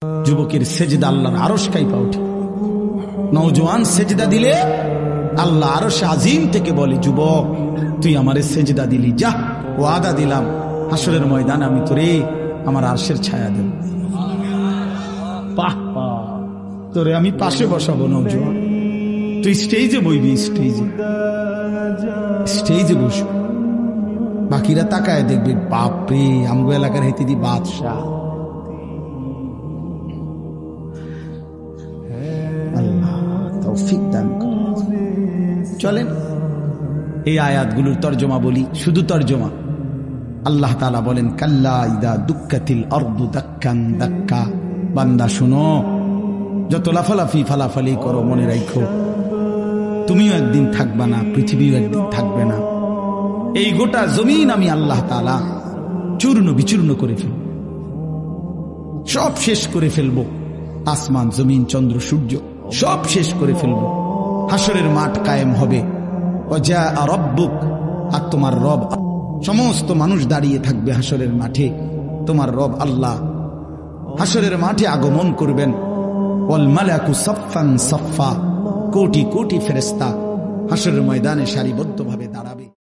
যুবকের সেজদা আল্লাহর আরশ কাঁপা ওঠে। নওজোয়ান সেজদা দিলে আল্লাহ আরশ আজিম থেকে বলে, যুবক তুই আমারে সেজদা দিলি, যা ওয়াদা দিলাম হাসরের ময়দানে আমি তোরে আমার আরশের ছায়া দেব। তোরে আমি পাশে বসাবো নওজোয়ান, তুই স্টেজে বইবি, স্টেজে বসবি, বাকিরা তাকায় দেখবে বাপরে আমগো এলাকার হেতে দি বাদশাহ। আল্লাহ তৌফিক দান করুন। চলেন এই আয়াতগুলোর তর্জমা বলি, শুধু তর্জমা। আল্লাহ তাআলা বলেন, কাল্লা ইদা দুক্কাতিল আরদু দাক্কান দাক্কা। বান্দা শুনো, যত লাফালাফি ফালাফালি করো মনে রাখো তুমিও একদিন থাকবা না, পৃথিবীও একদিন থাকবে না। এই গোটা জমিন আমি আল্লাহ তাআলা চূর্ণ বিচূর্ণ করে ফেলব, সব শেষ করে ফেলবো। আসমান জমিন চন্দ্র সূর্য সব শেষ করে ফেলবো। হাসরের মাঠ কায়েম হবে। ওয়া রাব্বুক, আর তোমার রব, সমস্ত মানুষ দাঁড়িয়ে থাকবে হাসরের মাঠে। তোমার রব আল্লাহ হাসরের মাঠে আগমন করবেন। ওয়াল মালাকু সাফফান সাফফা, কোটি কোটি ফেরেশতা হাসরের ময়দানে সারিবদ্ধভাবে দাঁড়াবে।